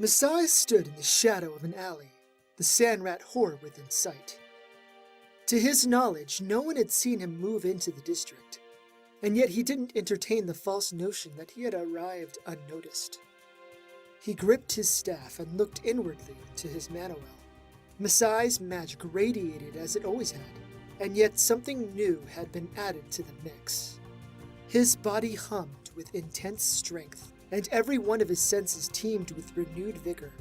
Masai stood in the shadow of an alley, the sand rat horror within sight. To his knowledge, no one had seen him move into the district, and yet he didn't entertain the false notion that he had arrived unnoticed. He gripped his staff and looked inwardly to his Manuel. Masai's magic radiated as it always had, and yet something new had been added to the mix. His body hummed with intense strength, and every one of his senses teemed with renewed vigor.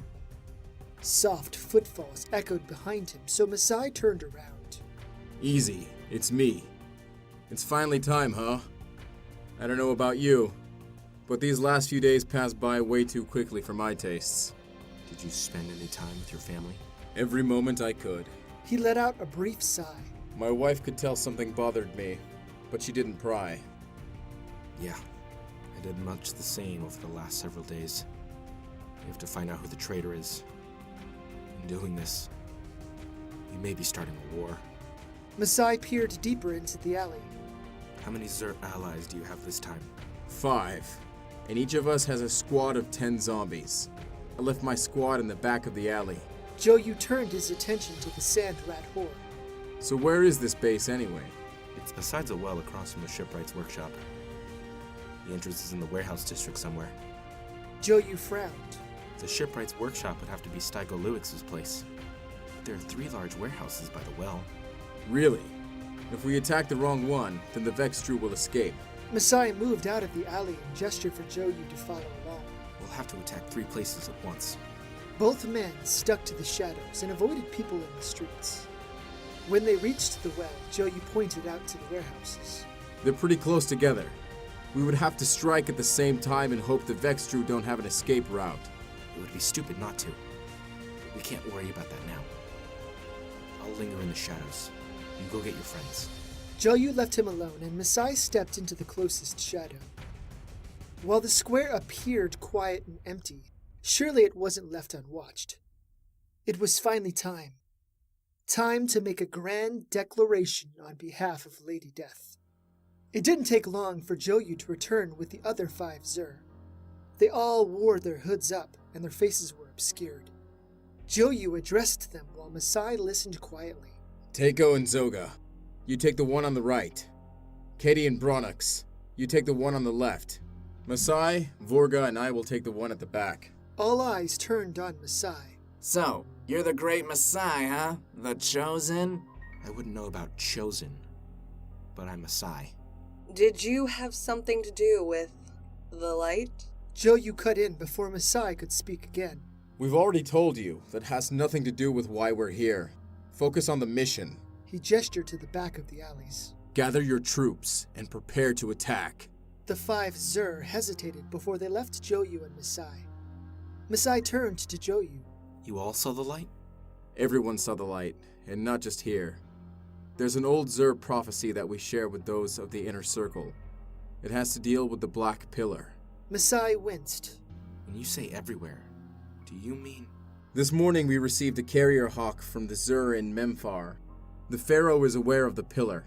Soft footfalls echoed behind him, so Masai turned around. Easy, it's me. It's finally time, huh? I don't know about you, but these last few days passed by way too quickly for my tastes. Did you spend any time with your family? Every moment I could. He let out a brief sigh. My wife could tell something bothered me, but she didn't pry. Yeah, I did much the same over the last several days. We have to find out who the traitor is. In doing this, we may be starting a war. Masai peered deeper into the alley. How many Xur allies do you have this time? 5, and each of us has a squad of 10 zombies. I left my squad in the back of the alley. Joyu turned his attention to the sand rat horde. So where is this base anyway? It's beside a well across from the shipwright's workshop. The entrance is in the warehouse district somewhere. Joyu frowned. The shipwright's workshop would have to be Steigo Lewix's place. But there are 3 large warehouses by the well. Really? If we attack the wrong one, then the Vextru will escape. Masai moved out of the alley and gestured for Joyu to follow along. We'll have to attack 3 places at once. Both men stuck to the shadows and avoided people in the streets. When they reached the well, Joyu pointed out to the warehouses. They're pretty close together. We would have to strike at the same time and hope the Vextru don't have an escape route. It would be stupid not to. We can't worry about that now. I'll linger in the shadows. You go get your friends. Joyu left him alone, and Masai stepped into the closest shadow. While the square appeared quiet and empty, surely it wasn't left unwatched. It was finally time. Time to make a grand declaration on behalf of Lady Death. It didn't take long for Joyu to return with the other 5 Xur. They all wore their hoods up, and their faces were obscured. Joyu addressed them while Masai listened quietly. Teiko and Zoga, you take the one on the right. Katie and Bronux, you take the one on the left. Masai, Vorga, and I will take the one at the back. All eyes turned on Masai. So, you're the great Masai, huh? The chosen? I wouldn't know about chosen, but I'm Masai. Did you have something to do with the light? Joyu cut in before Masai could speak again. We've already told you that has nothing to do with why we're here. Focus on the mission. He gestured to the back of the alleys. Gather your troops and prepare to attack. The 5 Xur hesitated before they left Joyu and Masai. Masai turned to Joyu. You all saw the light? Everyone saw the light, and not just here. There's an old Xur prophecy that we share with those of the inner circle. It has to deal with the Black Pillar. Masai winced. When you say everywhere, do you mean... This morning we received a carrier hawk from the Xur in Memphar. The Pharaoh is aware of the pillar.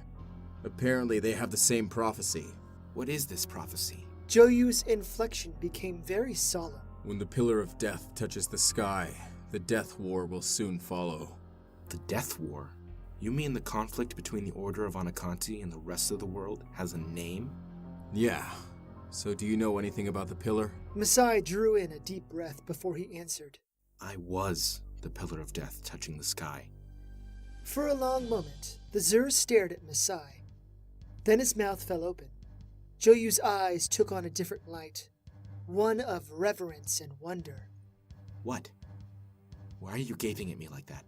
Apparently they have the same prophecy. What is this prophecy? Joyu's inflection became very solemn. When the Pillar of Death touches the sky, the Death War will soon follow. The Death War? You mean the conflict between the Order of Anakanti and the rest of the world has a name? Yeah. So do you know anything about the pillar? Masai drew in a deep breath before he answered. I was the Pillar of Death touching the sky. For a long moment, the Xur stared at Masai. Then his mouth fell open. Joyu's eyes took on a different light, one of reverence and wonder. What? Why are you gaping at me like that?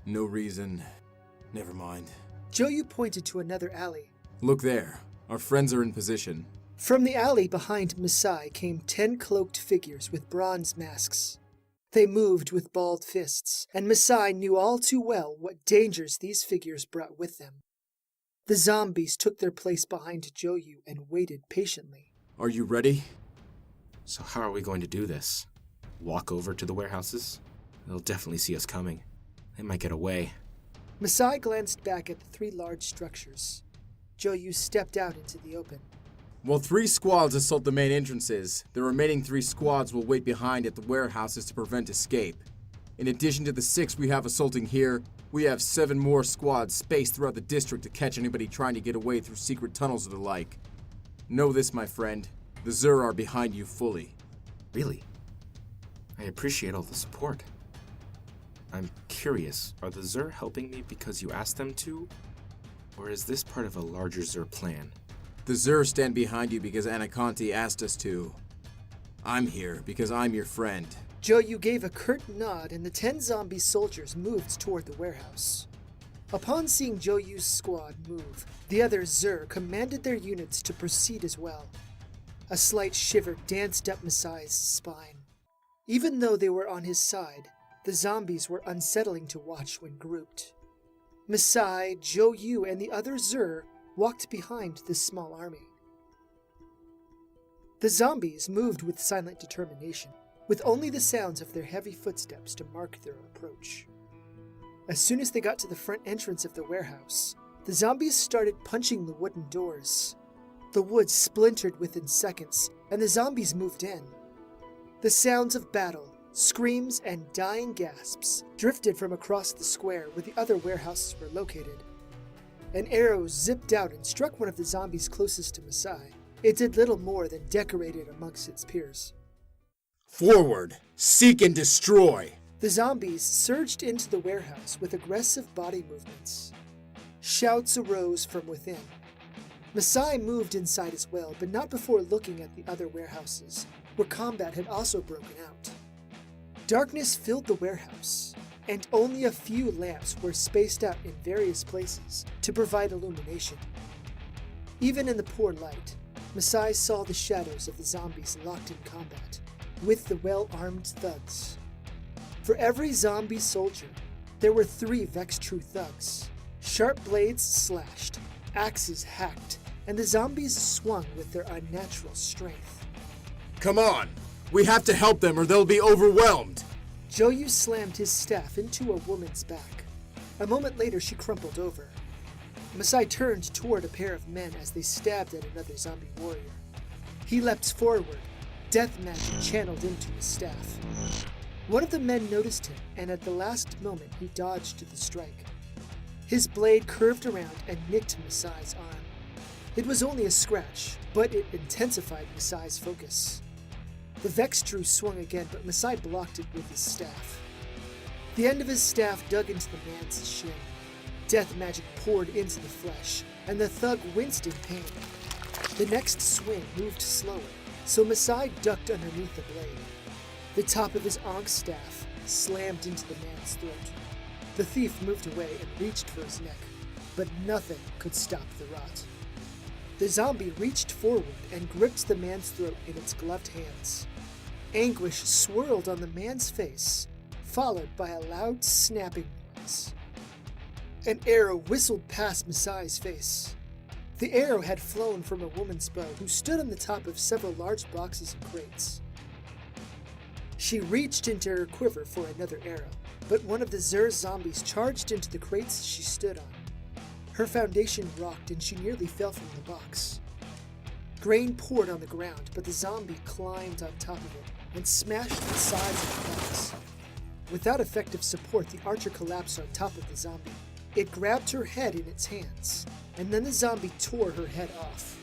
No reason. Never mind. Joyu pointed to another alley. Look there. Our friends are in position. From the alley behind Masai came 10 cloaked figures with bronze masks. They moved with balled fists, and Masai knew all too well what dangers these figures brought with them. The zombies took their place behind Joyu and waited patiently. Are you ready? So how are we going to do this? Walk over to the warehouses? They'll definitely see us coming. They might get away. Masai glanced back at the 3 large structures. Joyu stepped out into the open. While 3 squads assault the main entrances, the remaining 3 squads will wait behind at the warehouses to prevent escape. In addition to the 6 we have assaulting here, we have 7 more squads spaced throughout the district to catch anybody trying to get away through secret tunnels or the like. Know this, my friend. The Zur are behind you fully. Really? I appreciate all the support. I'm curious, are the Zur helping me because you asked them to? Or is this part of a larger Zur plan? The Zur stand behind you because Anaconti asked us to. I'm here because I'm your friend. Joyu gave a curt nod and the 10 zombie soldiers moved toward the warehouse. Upon seeing Joyu's squad move, the other Zur commanded their units to proceed as well. A slight shiver danced up Masai's spine. Even though they were on his side, the zombies were unsettling to watch when grouped. Masai, Joyu, and the other Zur walked behind this small army. The zombies moved with silent determination, with only the sounds of their heavy footsteps to mark their approach. As soon as they got to the front entrance of the warehouse, the zombies started punching the wooden doors. The wood splintered within seconds, and the zombies moved in. The sounds of battle, screams, and dying gasps drifted from across the square where the other warehouses were located. An arrow zipped out and struck one of the zombies closest to Masai. It did little more than decorate it amongst its peers. Forward! Seek and destroy! The zombies surged into the warehouse with aggressive body movements. Shouts arose from within. Masai moved inside as well, but not before looking at the other warehouses, where combat had also broken out. Darkness filled the warehouse, and only a few lamps were spaced out in various places to provide illumination. Even in the poor light, Masai saw the shadows of the zombies locked in combat, with the well-armed thugs. For every zombie soldier, there were 3 Vextru thugs. Sharp blades slashed, axes hacked, and the zombies swung with their unnatural strength. Come on! We have to help them or they'll be overwhelmed! Joyu slammed his staff into a woman's back. A moment later, she crumpled over. Masai turned toward a pair of men as they stabbed at another zombie warrior. He leapt forward, death magic channeled into his staff. One of the men noticed him, and at the last moment he dodged the strike. His blade curved around and nicked Masai's arm. It was only a scratch, but it intensified Masai's focus. The Vextru swung again, but Masai blocked it with his staff. The end of his staff dug into the man's shin. Death magic poured into the flesh, and the thug winced in pain. The next swing moved slower, so Masai ducked underneath the blade. The top of his Ankh staff slammed into the man's throat. The thief moved away and reached for his neck, but nothing could stop the rot. The zombie reached forward and gripped the man's throat in its gloved hands. Anguish swirled on the man's face, followed by a loud snapping noise. An arrow whistled past Masai's face. The arrow had flown from a woman's bow who stood on the top of several large boxes and crates. She reached into her quiver for another arrow, but one of the Zur zombies charged into the crates she stood on. Her foundation rocked and she nearly fell from the box. Grain poured on the ground, but the zombie climbed on top of it and smashed the sides of the box. Without effective support, the archer collapsed on top of the zombie. It grabbed her head in its hands, and then the zombie tore her head off.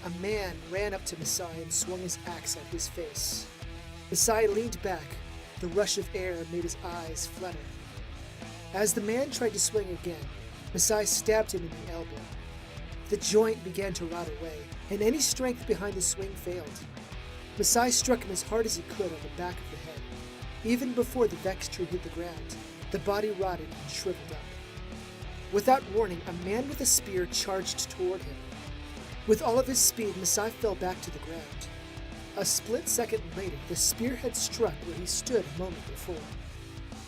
A man ran up to Masai and swung his axe at his face. Masai leaned back. The rush of air made his eyes flutter. As the man tried to swing again, Masai stabbed him in the elbow. The joint began to rot away, and any strength behind the swing failed. Masai struck him as hard as he could on the back of the head. Even before the Vextru hit the ground, the body rotted and shriveled up. Without warning, a man with a spear charged toward him. With all of his speed, Masai fell back to the ground. A split second later, the spear had struck where he stood a moment before.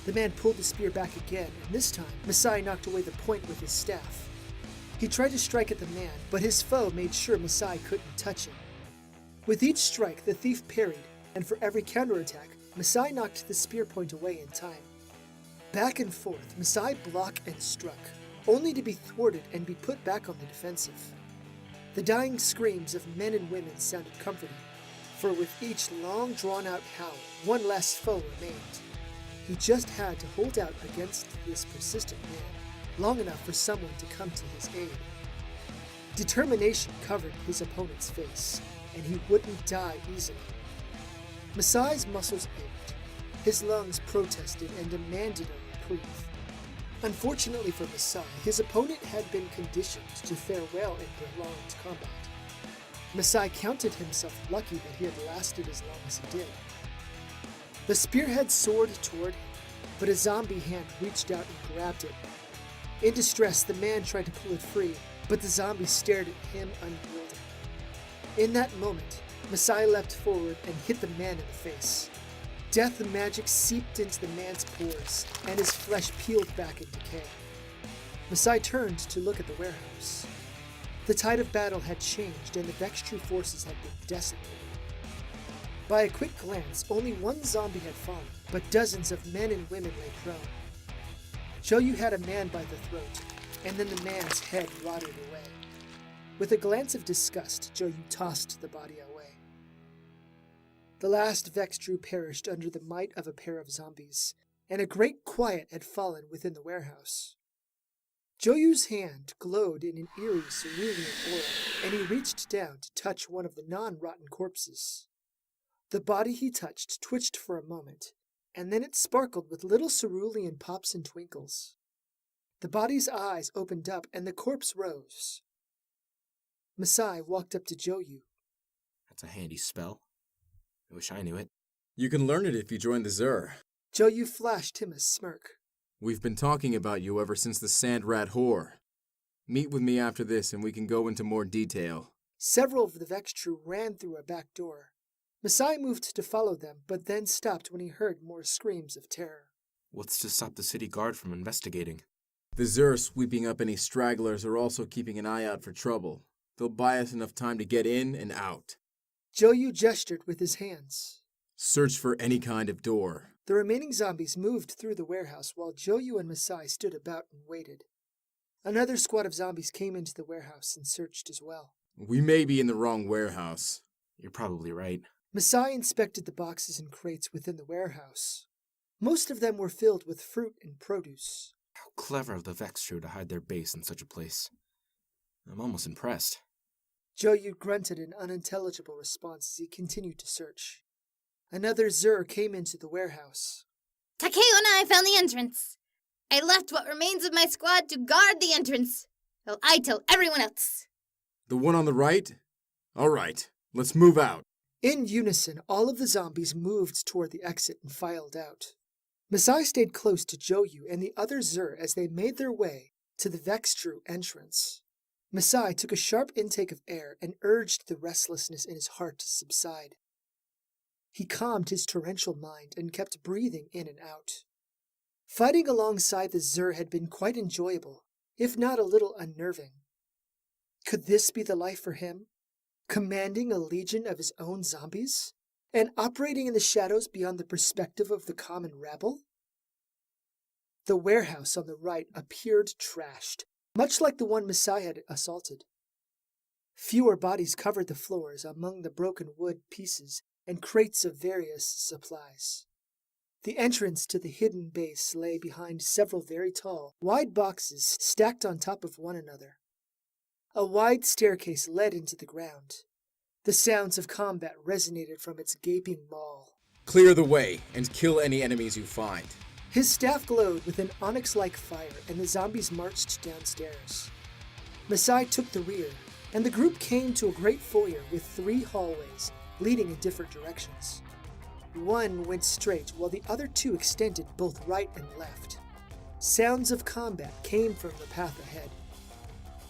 The man pulled the spear back again, and this time, Masai knocked away the point with his staff. He tried to strike at the man, but his foe made sure Masai couldn't touch him. With each strike, the thief parried, and for every counterattack, Masai knocked the spear point away in time. Back and forth, Masai blocked and struck, only to be thwarted and be put back on the defensive. The dying screams of men and women sounded comforting, for with each long drawn-out howl, one less foe remained. He just had to hold out against this persistent man long enough for someone to come to his aid. Determination covered his opponent's face, and he wouldn't die easily. Masai's muscles ached. His lungs protested and demanded a reprieve. Unfortunately for Masai, his opponent had been conditioned to fare well in prolonged combat. Masai counted himself lucky that he had lasted as long as he did. The spearhead soared toward him, but a zombie hand reached out and grabbed it. In distress, the man tried to pull it free, but the zombie stared at him unyielding. In that moment, Masai leapt forward and hit the man in the face. Death magic seeped into the man's pores, and his flesh peeled back in decay. Masai turned to look at the warehouse. The tide of battle had changed, and the Vextru forces had been decimated. By a quick glance, only one zombie had fallen, but dozens of men and women lay prone. Joyu had a man by the throat, and then the man's head rotted away. With a glance of disgust, Joyu tossed the body away. The last Vextru perished under the might of a pair of zombies, and a great quiet had fallen within the warehouse. Joyu's hand glowed in an eerie cerulean aura, and he reached down to touch one of the non-rotten corpses. The body he touched twitched for a moment, and then it sparkled with little cerulean pops and twinkles. The body's eyes opened up, and the corpse rose. Masai walked up to Joyu. That's a handy spell. I wish I knew it. You can learn it if you join the Zur. Joyu flashed him a smirk. We've been talking about you ever since the Sand Rat Whore. Meet with me after this and we can go into more detail. Several of the Vextru ran through a back door. Masai moved to follow them, but then stopped when he heard more screams of terror. What's to stop the city guard from investigating? The Zur sweeping up any stragglers are also keeping an eye out for trouble. They'll buy us enough time to get in and out. Joyu gestured with his hands. Search for any kind of door. The remaining zombies moved through the warehouse while Joyu and Masai stood about and waited. Another squad of zombies came into the warehouse and searched as well. We may be in the wrong warehouse. You're probably right. Masai inspected the boxes and crates within the warehouse. Most of them were filled with fruit and produce. How clever of the Vextru to hide their base in such a place. I'm almost impressed. Joyu grunted an unintelligible response as he continued to search. Another Zur came into the warehouse. Takeo and I found the entrance. I left what remains of my squad to guard the entrance, while I tell everyone else. The one on the right? All right, let's move out. In unison, all of the zombies moved toward the exit and filed out. Masai stayed close to Joyu and the other Zur as they made their way to the Vextru entrance. Masai took a sharp intake of air and urged the restlessness in his heart to subside. He calmed his torrential mind and kept breathing in and out. Fighting alongside the Zur had been quite enjoyable, if not a little unnerving. Could this be the life for him? Commanding a legion of his own zombies? And operating in the shadows beyond the perspective of the common rabble? The warehouse on the right appeared trashed, much like the one Masai had assaulted. Fewer bodies covered the floors among the broken wood pieces and crates of various supplies. The entrance to the hidden base lay behind several very tall, wide boxes stacked on top of one another. A wide staircase led into the ground. The sounds of combat resonated from its gaping maw. Clear the way and kill any enemies you find. His staff glowed with an onyx-like fire, and the zombies marched downstairs. Masai took the rear, and the group came to a great foyer with 3 hallways, leading in different directions. One went straight, while the other 2 extended both right and left. Sounds of combat came from the path ahead.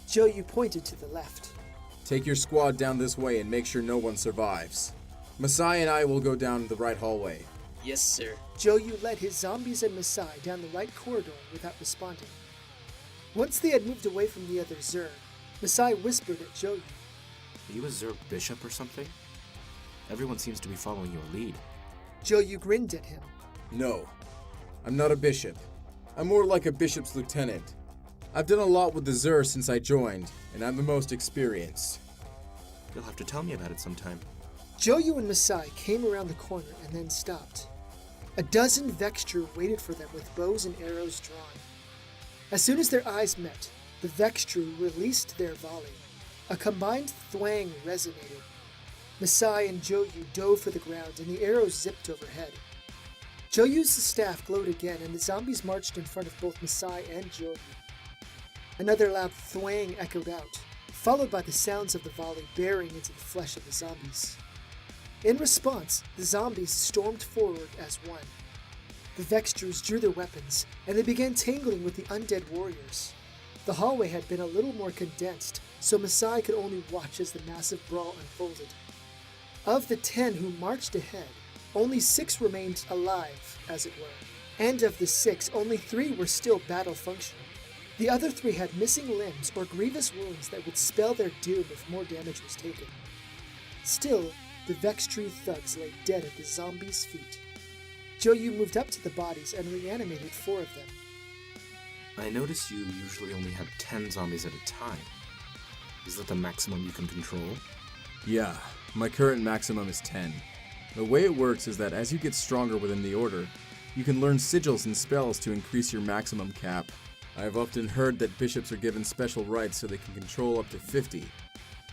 Joyu pointed to the left. Take your squad down this way and make sure no one survives. Masai and I will go down the right hallway. Yes, sir. Joyu led his zombies and Masai down the right corridor without responding. Once they had moved away from the other Zur, Masai whispered at Joyu. Are you a Zur bishop or something? Everyone seems to be following your lead. Joyu grinned at him. No, I'm not a bishop. I'm more like a bishop's lieutenant. I've done a lot with the Zur since I joined, and I'm the most experienced. You'll have to tell me about it sometime. Joyu and Masai came around the corner and then stopped. A dozen Vextru waited for them with bows and arrows drawn. As soon as their eyes met, the Vextru released their volley. A combined thwang resonated. Masai and Joyu dove for the ground and the arrows zipped overhead. Joyu's staff glowed again and the zombies marched in front of both Masai and Joyu. Another loud thwang echoed out, followed by the sounds of the volley bearing into the flesh of the zombies. In response, the zombies stormed forward as one. The Vextrus drew their weapons, and they began tangling with the undead warriors. The hallway had been a little more condensed, so Masai could only watch as the massive brawl unfolded. Of the 10 who marched ahead, only 6 remained alive, as it were, and of the 6, only 3 were still battle-functional. The other 3 had missing limbs or grievous wounds that would spell their doom if more damage was taken. Still, the Vextru thugs lay dead at the zombies' feet. Joyu moved up to the bodies and reanimated 4 of them. I notice you usually only have 10 zombies at a time. Is that the maximum you can control? Yeah, my current maximum is 10. The way it works is that as you get stronger within the order, you can learn sigils and spells to increase your maximum cap. I've often heard that bishops are given special rights so they can control up to 50,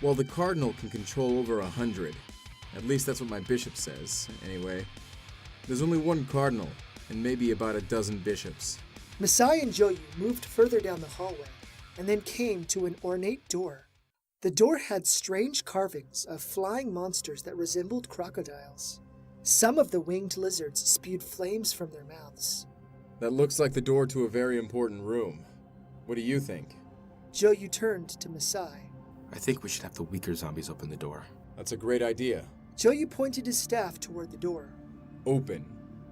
while the cardinal can control over 100. At least that's what my bishop says, anyway. There's only one cardinal, and maybe about a dozen bishops. Masai and Joyu moved further down the hallway, and then came to an ornate door. The door had strange carvings of flying monsters that resembled crocodiles. Some of the winged lizards spewed flames from their mouths. That looks like the door to a very important room. What do you think? Joyu turned to Masai. I think we should have the weaker zombies open the door. That's a great idea. Joyu pointed his staff toward the door. Open.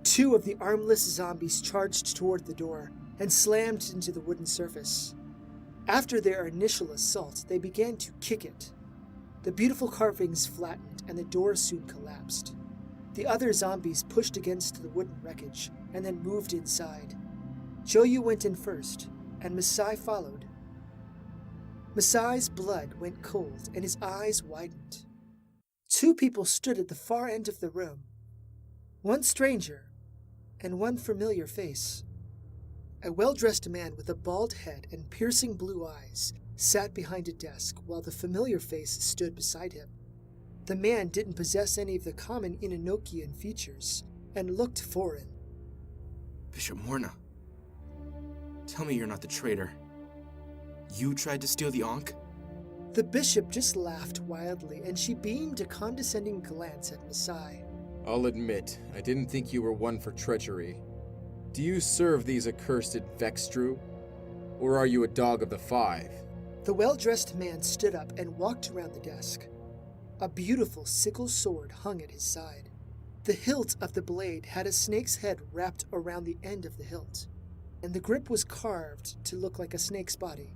2 of the armless zombies charged toward the door and slammed into the wooden surface. After their initial assault, they began to kick it. The beautiful carvings flattened and the door soon collapsed. The other zombies pushed against the wooden wreckage and then moved inside. Joyu went in first, and Masai followed. Masai's blood went cold and his eyes widened. 2 people stood at the far end of the room. One stranger, and one familiar face. A well-dressed man with a bald head and piercing blue eyes sat behind a desk while the familiar face stood beside him. The man didn't possess any of the common Enonochian features and looked foreign. Bishop Morna. Tell me you're not the traitor. You tried to steal the Ankh? The bishop just laughed wildly and she beamed a condescending glance at Masai. I'll admit, I didn't think you were one for treachery. Do you serve these accursed Vextru? Or are you a dog of the 5? The well-dressed man stood up and walked around the desk. A beautiful sickle sword hung at his side. The hilt of the blade had a snake's head wrapped around the end of the hilt, and the grip was carved to look like a snake's body.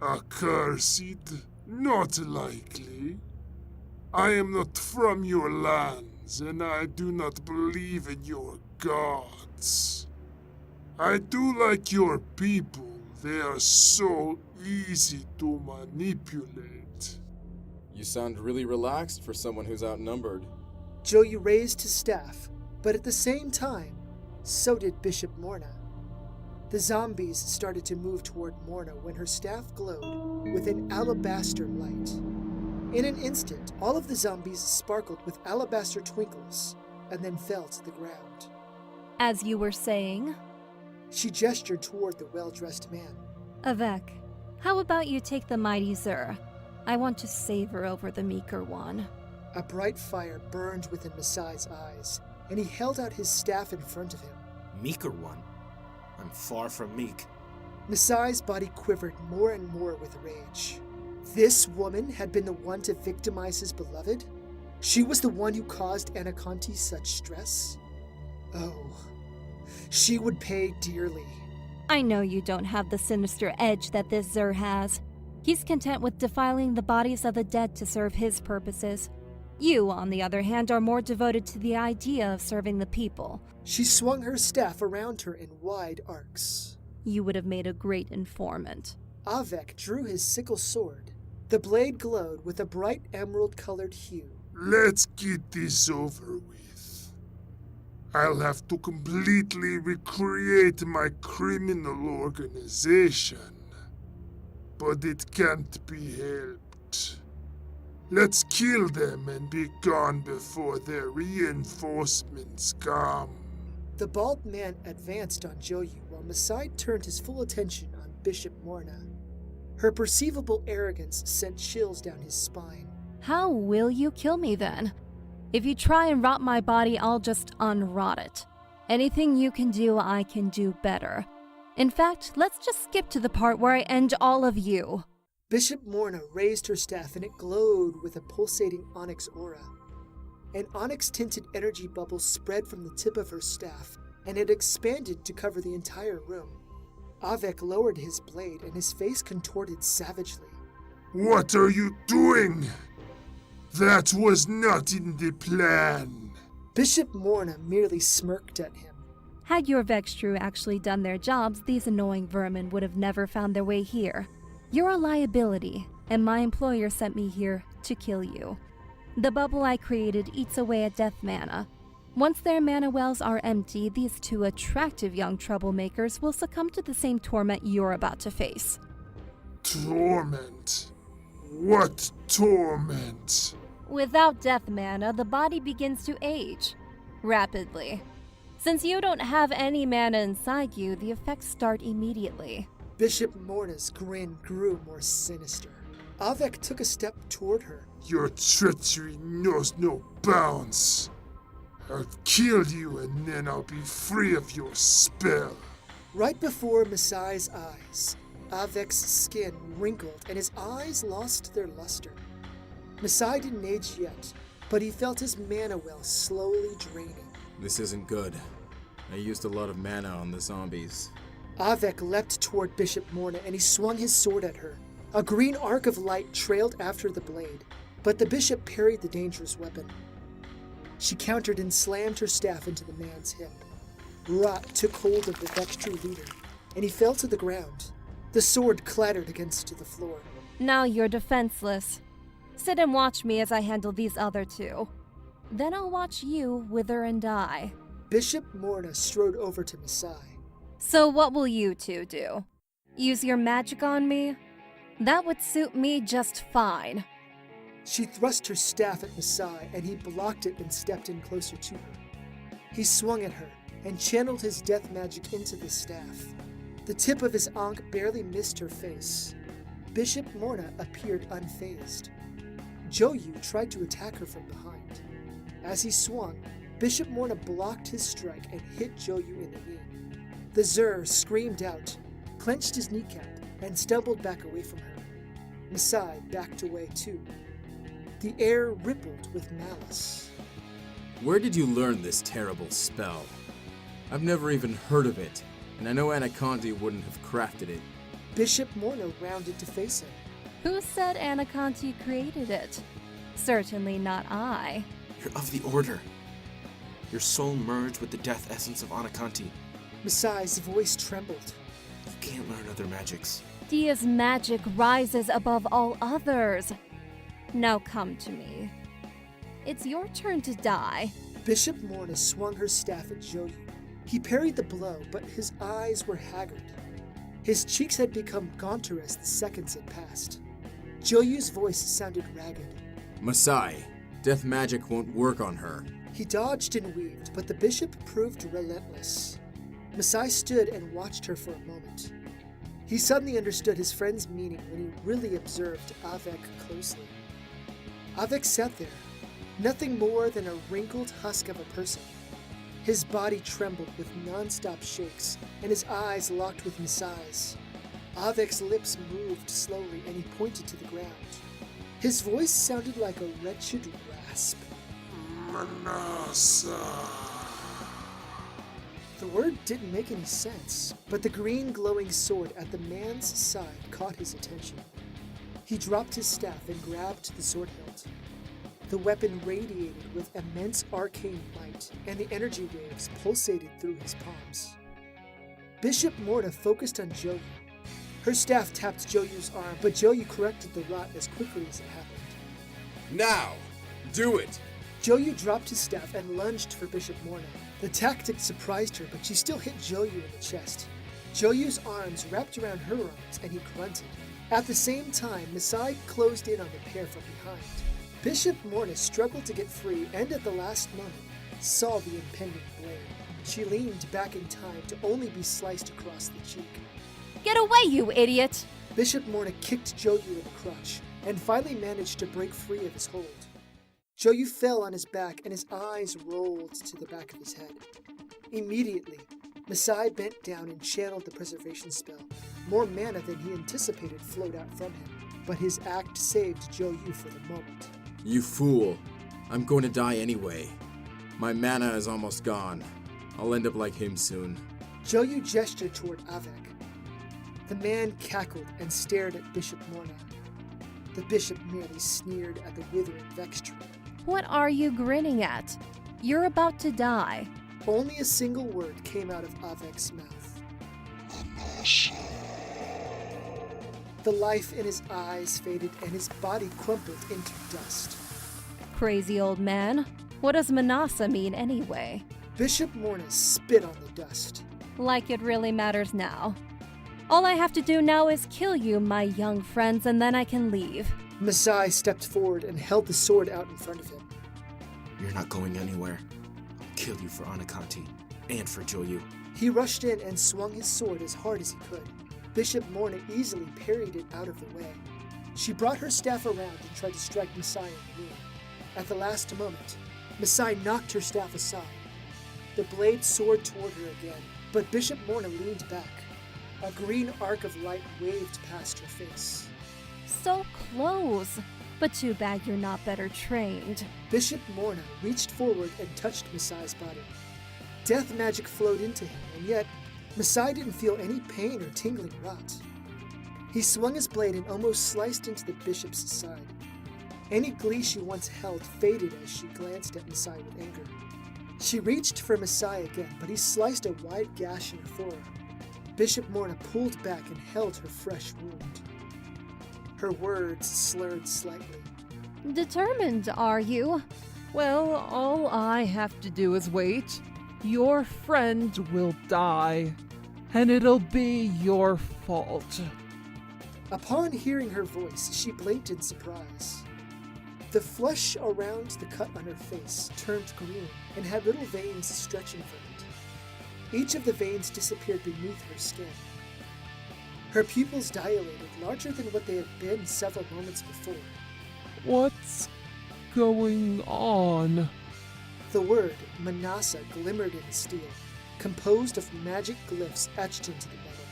Accursed? Not likely. I am not from your lands, and I do not believe in your gods. I do like your people. They are so easy to manipulate. You sound really relaxed for someone who's outnumbered. Joyu raised his staff, but at the same time, so did Bishop Morna. The zombies started to move toward Morna when her staff glowed with an alabaster light. In an instant, all of the zombies sparkled with alabaster twinkles and then fell to the ground. As you were saying? She gestured toward the well-dressed man. Avek, how about you take the mighty Zur? I want to savor over the meeker one. A bright fire burned within Masai's eyes, and he held out his staff in front of him. Meeker one? I'm far from meek. Masai's body quivered more and more with rage. This woman had been the one to victimize his beloved? She was the one who caused Anaconte such stress? Oh, she would pay dearly. I know you don't have the sinister edge that this Zur has. He's content with defiling the bodies of the dead to serve his purposes. You, on the other hand, are more devoted to the idea of serving the people. She swung her staff around her in wide arcs. You would have made a great informant. Avek drew his sickle sword. The blade glowed with a bright emerald-colored hue. Let's get this over with. I'll have to completely recreate my criminal organization, but it can't be helped. Let's kill them and be gone before their reinforcements come. The bald man advanced on Joyu while Masai turned his full attention on Bishop Morna. Her perceivable arrogance sent chills down his spine. How will you kill me then? If you try and rot my body, I'll just unrot it. Anything you can do, I can do better. In fact, let's just skip to the part where I end all of you. Bishop Morna raised her staff and it glowed with a pulsating onyx aura. An onyx-tinted energy bubble spread from the tip of her staff, and it expanded to cover the entire room. Avek lowered his blade and his face contorted savagely. What are you doing? That was not in the plan. Bishop Morna merely smirked at him. Had your Vextru actually done their jobs, these annoying vermin would have never found their way here. You're a liability, and my employer sent me here to kill you. The bubble I created eats away at death mana. Once their mana wells are empty, these two attractive young troublemakers will succumb to the same torment you're about to face. Torment? What torment? Without death mana, the body begins to age rapidly. Since you don't have any mana inside you, the effects start immediately. Bishop Morna's grin grew more sinister. Avek took a step toward her. Your treachery knows no bounds. I'll kill you and then I'll be free of your spell. Right before Masai's eyes, Avek's skin wrinkled and his eyes lost their luster. Masai didn't age yet, but he felt his mana well slowly draining. This isn't good. I used a lot of mana on the zombies. Avek leapt toward Bishop Morna and he swung his sword at her. A green arc of light trailed after the blade, but the bishop parried the dangerous weapon. She countered and slammed her staff into the man's hip. Rot took hold of the Vextru leader, and he fell to the ground. The sword clattered against the floor. Now you're defenseless. Sit and watch me as I handle these other two. Then I'll watch you wither and die. Bishop Morna strode over to Masai. So what will you two do? Use your magic on me? That would suit me just fine. She thrust her staff at Masai, and he blocked it and stepped in closer to her. He swung at her and channeled his death magic into the staff. The tip of his ankh barely missed her face. Bishop Morna appeared unfazed. Joyu tried to attack her from behind. As he swung, Bishop Morna blocked his strike and hit Joyu in the knee. The Zur screamed out, clenched his kneecap, and stumbled back away from her. Masai backed away too. The air rippled with malice. Where did you learn this terrible spell? I've never even heard of it, and I know Anaconda wouldn't have crafted it. Bishop Morna rounded to face him. Who said Anaconda created it? Certainly not I. You're of the Order. Your soul merged with the death essence of Anaconda. Masai's voice trembled. You can't learn other magics. Dia's magic rises above all others. Now come to me. It's your turn to die. Bishop Morna swung her staff at Joyu. He parried the blow, but his eyes were haggard. His cheeks had become gaunter as the seconds had passed. Joyu's voice sounded ragged. Masai, death magic won't work on her. He dodged and weaved, but the bishop proved relentless. Masai stood and watched her for a moment. He suddenly understood his friend's meaning when he really observed Avek closely. Avek sat there, nothing more than a wrinkled husk of a person. His body trembled with non-stop shakes, and his eyes locked with Masai's. Avek's lips moved slowly, and he pointed to the ground. His voice sounded like a wretched rasp. Manasa. The word didn't make any sense, but the green glowing sword at the man's side caught his attention. He dropped his staff and grabbed the sword hilt. The weapon radiated with immense arcane light, and the energy waves pulsated through his palms. Bishop Morna focused on Joyu. Her staff tapped Joyu's arm, but Joyu corrected the rot as quickly as it happened. Now! Do it! Joyu dropped his staff and lunged for Bishop Morna. The tactic surprised her, but she still hit Joyu in the chest. Joyu's arms wrapped around her arms, and he grunted. At the same time, Masai closed in on the pair from behind. Bishop Morna struggled to get free, and at the last moment, saw the impending blade. She leaned back in time to only be sliced across the cheek. Get away, you idiot! Bishop Morna kicked Joyu in the crotch, and finally managed to break free of his hold. Joyu fell on his back, and his eyes rolled to the back of his head. Immediately, Masai bent down and channeled the preservation spell. More mana than he anticipated flowed out from him, but his act saved Joyu for the moment. You fool. I'm going to die anyway. My mana is almost gone. I'll end up like him soon. Joyu gestured toward Avek. The man cackled and stared at Bishop Morna. The bishop merely sneered at the withering Vextru. What are you grinning at? You're about to die. Only a single word came out of Avek's mouth. The life in his eyes faded and his body crumpled into dust. Crazy old man. What does Manasa mean anyway? Bishop Morna spit on the dust. Like it really matters now. All I have to do now is kill you, my young friends, and then I can leave. Masai stepped forward and held the sword out in front of him. You're not going anywhere. I'll kill you for Anakanti and for Joyu. He rushed in and swung his sword as hard as he could. Bishop Morna easily parried it out of the way. She brought her staff around and tried to strike Masai in the knee. At the last moment, Masai knocked her staff aside. The blade soared toward her again, but Bishop Morna leaned back. A green arc of light waved past her face. So close. But too bad you're not better trained. Bishop Morna reached forward and touched Masai's body. Death magic flowed into him, and yet Masai didn't feel any pain or tingling rot. He swung his blade and almost sliced into the bishop's side. Any glee she once held faded as she glanced at Masai with anger. She reached for Masai again, but he sliced a wide gash in her forearm. Bishop Morna pulled back and held her fresh wound. Her words slurred slightly. Determined, are you? Well, all I have to do is wait. Your friend will die, and it'll be your fault. Upon hearing her voice, she blinked in surprise. The flesh around the cut on her face turned green and had little veins stretching from it. Each of the veins disappeared beneath her skin. Her pupils dilated, larger than what they had been several moments before. What's going on? The word Manasa glimmered in the steel, composed of magic glyphs etched into the metal.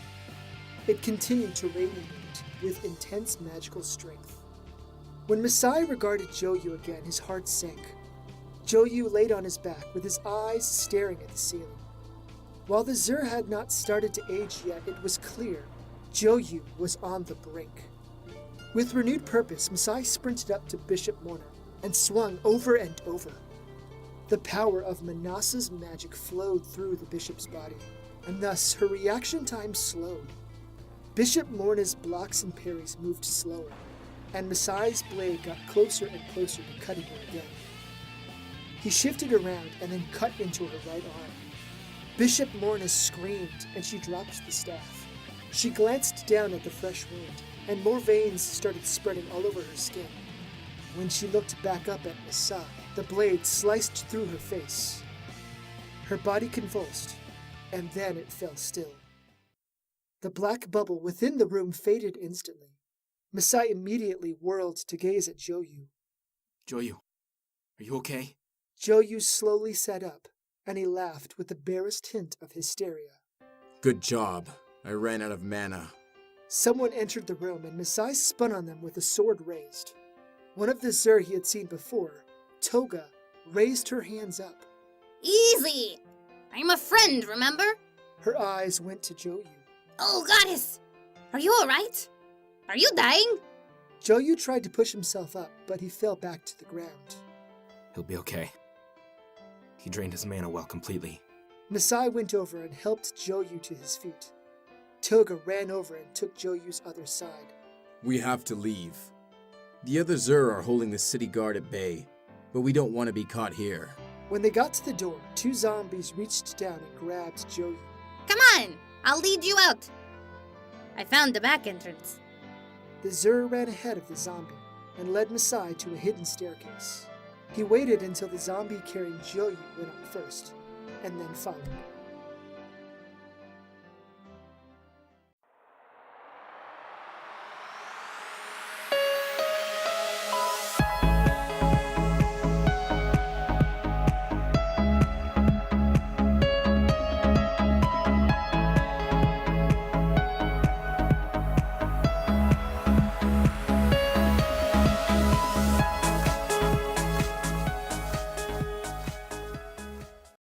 It continued to radiate with intense magical strength. When Masai regarded Joyu again, his heart sank. Joyu laid on his back with his eyes staring at the ceiling. While the Zur had not started to age yet, it was clear Joyu was on the brink. With renewed purpose, Masai sprinted up to Bishop Morna and swung over and over. The power of Manasa's magic flowed through the bishop's body, and thus her reaction time slowed. Bishop Morna's blocks and parries moved slower, and Masai's blade got closer and closer to cutting her again. He shifted around and then cut into her right arm. Bishop Morna screamed, and she dropped the staff. She glanced down at the fresh wound, and more veins started spreading all over her skin. When she looked back up at Masai, the blade sliced through her face. Her body convulsed, and then it fell still. The black bubble within the room faded instantly. Masai immediately whirled to gaze at Joyu. Joyu, are you okay? Joyu slowly sat up, and he laughed with the barest hint of hysteria. Good job. I ran out of mana. Someone entered the room, and Masai spun on them with a sword raised. One of the Zur he had seen before, Toga, raised her hands up. Easy! I'm a friend, remember? Her eyes went to Joyu. Oh, goddess! Are you alright? Are you dying? Joyu tried to push himself up, but he fell back to the ground. He'll be okay. He drained his mana well completely. Masai went over and helped Joyu to his feet. Toga ran over and took Joyu's other side. We have to leave. The other Zur are holding the city guard at bay, but we don't want to be caught here. When they got to the door, 2 zombies reached down and grabbed Joyu. Come on! I'll lead you out! I found the back entrance. The Zur ran ahead of the zombie and led Masai to a hidden staircase. He waited until the zombie carrying Joyu went up first, and then followed.